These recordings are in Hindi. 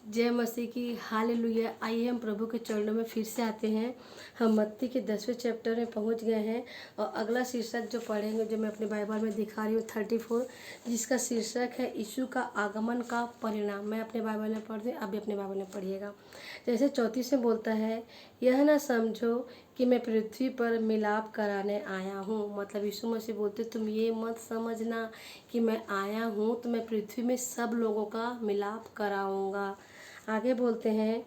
जय मसीह की हालेलुया। आइए हम प्रभु के चरणों में फिर से आते हैं। हम मत्ती के 10वें चैप्टर में पहुंच गए हैं और अगला शीर्षक जो पढ़ेंगे, जो मैं अपने बाइबल में दिखा रही हूँ 34, जिसका शीर्षक है यीशु का आगमन का परिणाम। मैं अपने बाइबल में पढ़ती हूँ, आप भी अपने बाइबल में पढ़िएगा। जैसे 34 में बोलता है, यह ना समझो कि मैं पृथ्वी पर मिलाप कराने आया हूँ। मतलब यीशु मसीह बोलते, तुम ये मत समझना कि मैं आया हूँ तो मैं पृथ्वी में सब लोगों का मिलाप कराऊंगा। आगे बोलते हैं,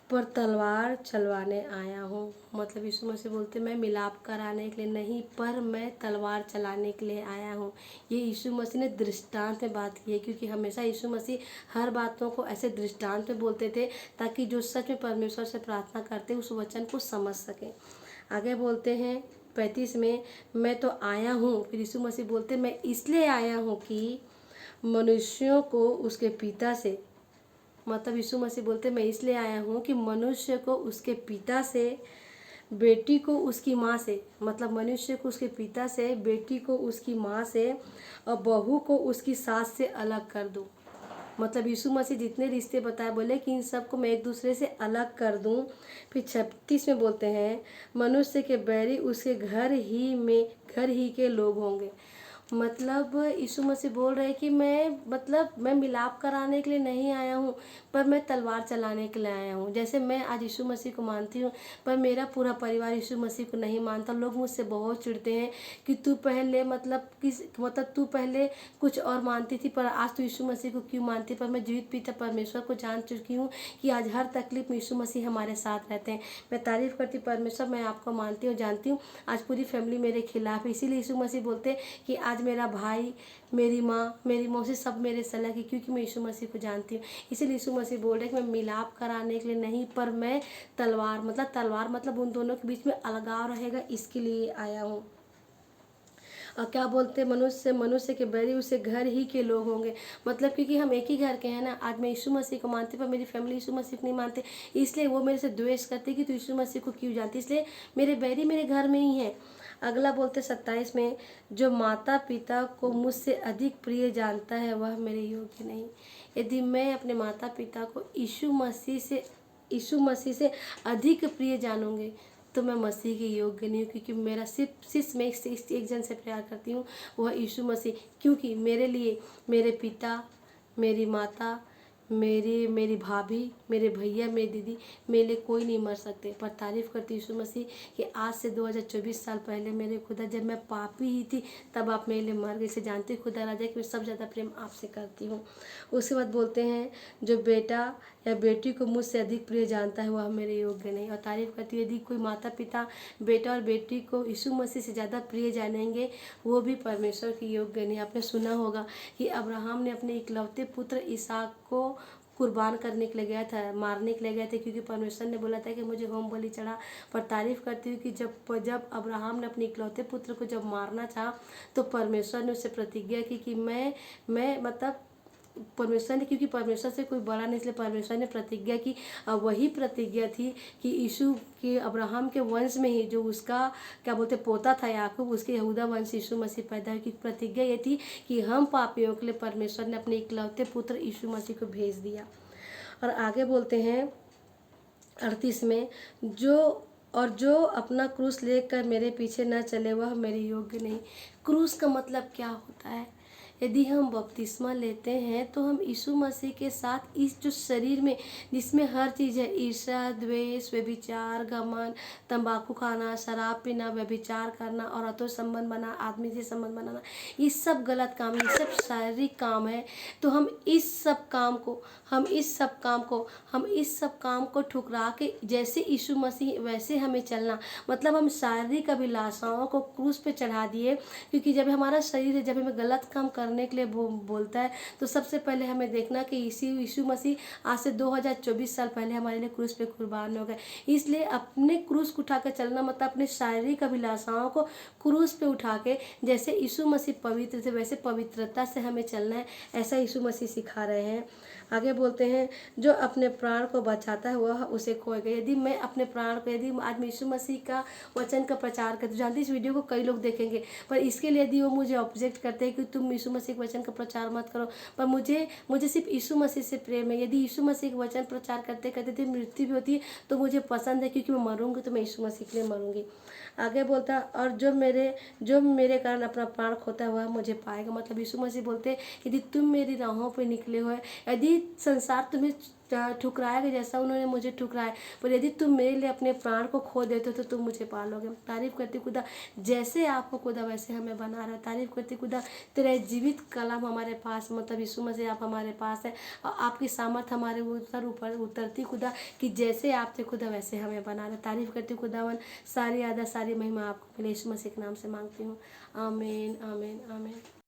पर तलवार चलवाने आया हूँ। मतलब यीशु मसीह बोलते, मैं मिलाप कराने के लिए नहीं, पर मैं तलवार चलाने के लिए आया हूँ। ये यीशु मसीह ने दृष्टांत में बात की है, क्योंकि हमेशा यीशु मसीह हर बातों को ऐसे दृष्टांत में बोलते थे, ताकि जो सच में परमेश्वर से प्रार्थना करते उस वचन को समझ सकें। आगे बोलते हैं 35 में, मैं तो आया हूँ। फिर यीशु मसीह बोलते, मैं इसलिए आया हूँ कि मनुष्यों को उसके पिता से, मतलब यीशु मसीह बोलते, मैं इसलिए आया हूँ कि मनुष्य को उसके पिता से, बेटी को उसकी माँ से, मतलब मनुष्य को उसके पिता से, बेटी को उसकी माँ से और बहू को उसकी सास से अलग कर दूँ। मतलब यीशु मसीह जितने रिश्ते बताए, बोले कि इन सब को मैं एक दूसरे से अलग कर दूं। फिर 36 में बोलते हैं, मनुष्य के बैरी उसके घर ही के लोग होंगे। मतलब यीशु मसीह बोल रहे हैं कि मैं मिलाप कराने के लिए नहीं आया हूँ, पर मैं तलवार चलाने के लिए आया हूँ। जैसे मैं आज यीशु मसीह को मानती हूँ, पर मेरा पूरा परिवार यीशु मसीह को नहीं मानता। लोग मुझसे बहुत चिढ़ते हैं कि तू पहले तू पहले कुछ और मानती थी, पर आज तू यीशु मसीह को क्यों मानती। पर मैं जीवित पिता परमेश्वर को जान चुकी हूँ कि आज हर तकलीफ में यीशु मसीह हमारे साथ रहते हैं। मैं तारीफ करती परमेश्वर, मैं आपको मानती हूँ, जानती हूँ आज पूरी फैमिली मेरे खिलाफ है। इसीलिए यीशु मसीह बोलते हैं कि आज मेरा भाई, मेरी माँ, मेरी मौसी सब मेरे सलाह की, क्योंकि मैं यीशु मसीह को जानती हूँ। इसीलिए यीशु मसीह बोल रहे हैं कि मैं मिलाप कराने के लिए नहीं, पर मैं तलवार मतलब उन दोनों के बीच में अलगाव रहेगा, इसके लिए आया हूँ। और क्या बोलते, मनुष्य के बैरी उसे घर ही के लोग होंगे। मतलब क्योंकि हम एक ही घर के हैं ना। आज मैं यीशु मसीह को मानती, पर मेरी फैमिली यीशु मसीह को नहीं मानते, इसलिए वो मेरे से द्वेष करते कि तू यीशु मसीह को क्यों जानती। इसलिए मेरे बैरी मेरे घर में ही है। अगला बोलते 27 में, जो माता पिता को मुझसे अधिक प्रिय जानता है वह मेरे योग्य नहीं। यदि मैं अपने माता पिता को यीशु मसीह से अधिक प्रिय जानूंगी तो मैं मसीह के योग्य नहीं हूँ, क्योंकि मेरा सिर्फ मैं एक जन से प्यार करती हूँ, वह यीशु मसीह। क्योंकि मेरे लिए मेरे पिता, मेरी माता, मेरी भाभी, मेरे भैया, मेरी दीदी, मेरे लिए कोई नहीं मर सकते। पर तारीफ़ करती यीशु मसीह कि आज से 2024 साल पहले मेरे खुदा, जब मैं पापी ही थी, तब आप मेरे लिए मर गए। इसे जानते खुदा राजा कि मैं सब ज़्यादा प्रेम आपसे करती हूँ। उसके बाद बोलते हैं, जो बेटा या बेटी को मुझसे अधिक प्रिय जानता है वह मेरे योग्य नहीं। और तारीफ़ करती है, यदि कोई माता पिता बेटा और बेटी को यीशु मसीह से ज़्यादा प्रिय जानेंगे, वो भी परमेश्वर के योग्य नहीं। आपने सुना होगा कि अब्राहम ने अपने इकलौते पुत्र इसहाक को कुर्बान करने के लिए गया था, मारने के लिए गया था, क्योंकि परमेश्वर ने बोला था कि मुझे होम बलि चढ़ा। पर तारीफ़ करती हूँ कि जब अब्राहम ने अपने इकलौते पुत्र को जब मारना था, तो परमेश्वर ने उससे प्रतिज्ञा की कि मैं मतलब परमेश्वर ने, क्योंकि परमेश्वर से कोई बड़ा नहीं, इसलिए परमेश्वर ने प्रतिज्ञा की। वही प्रतिज्ञा थी कि यीशु के अब्राहम के वंश में ही जो उसका क्या बोलते पोता था याकूब, उसके यहूदा वंश यीशु मसीह पैदा हुई। की प्रतिज्ञा ये थी कि हम पापियों के लिए परमेश्वर ने अपने इकलौते पुत्र यीशु मसीह को भेज दिया। और आगे बोलते हैं 38 में, जो अपना क्रूस लेकर मेरे पीछे न चले वह मेरे योग्य नहीं। क्रूस का मतलब क्या होता है? यदि हम बपतिस्मा लेते हैं तो हम यीशु मसीह के साथ इस जो शरीर में, जिसमें हर चीज़ है, ईर्ष्या, द्वेष, व्यभिचार, घमंड, तंबाकू खाना, शराब पीना, व्यभिचार करना, औरतों से संबंध बनाना, आदमी से संबंध बनाना, ये सब गलत काम, ये सब शारीरिक काम है। तो हम इस सब काम को ठुकरा के जैसे यीशु मसीह वैसे हमें चलना। मतलब हम शारीरिक अभिलाषाओं को क्रूस पे चढ़ा दिए, क्योंकि जब हमारा शरीर है, जब हमें गलत काम करने के लिए बोलता है, तो सबसे पहले हमें देखना कि यीशु मसीह आज से 2024 साल पहले हमारे लिए क्रूस पे कुर्बान हो गए। इसलिए अपने क्रूस को उठा कर चलना मतलब अपने शारीरिक अभिलाषाओं को क्रूस पे उठा के, जैसे यीशु मसीह पवित्र थे वैसे पवित्रता से हमें चलना है, ऐसा यीशु मसीह सिखा रहे हैं। आगे बोलते हैं, जो अपने प्राण को बचाता है वह उसे खोएगा। यदि मैं अपने प्राण को, यदि आज मैं यीशु मसीह का वचन का प्रचार करती हूँ, जानती इस वीडियो को कई लोग देखेंगे, पर इसके लिए यदि वो मुझे ऑब्जेक्ट करते हैं कि तुम यीशु मसीह के वचन का प्रचार मत करो, पर मुझे मुझे सिर्फ यीशु मसीह से प्रेम है। यदि यीशु मसीह के वचन प्रचार करते करते थे मृत्यु भी होती है तो मुझे पसंद है, क्योंकि मैं मरूंगी तो मैं यीशु मसीह के लिए मरूंगी। आगे बोलता है, और जो मेरे कारण अपना प्राण खोता है वह मुझे पाएगा। मतलब यीशु मसीह बोलते हैं, यदि तुम मेरी राहों पे निकले हो, यदि संसार तुम्हें ठुकराएगा जैसा उन्होंने मुझे ठुकराया, पर यदि तुम मेरे लिए अपने प्राण को खो देते हो तो तुम मुझे पालोगे। तारीफ करती खुदा, जैसे आपको खुदा वैसे हमें बना रहा है। तारीफ करती खुदा, तेरा जीवित कलाम हमारे पास, मतलब यीशु मसीह आप हमारे पास है, और आपकी सामर्थ हमारे ऊपर उतरती खुदा, कि जैसे आप थे खुदा वैसे हमें बना रहे। तारीफ करती खुदावन, सारी आदर सारी महिमा आपको मिले, यीशु मसीह के नाम से मांगती हूँ। आमीन आमीन आमीन।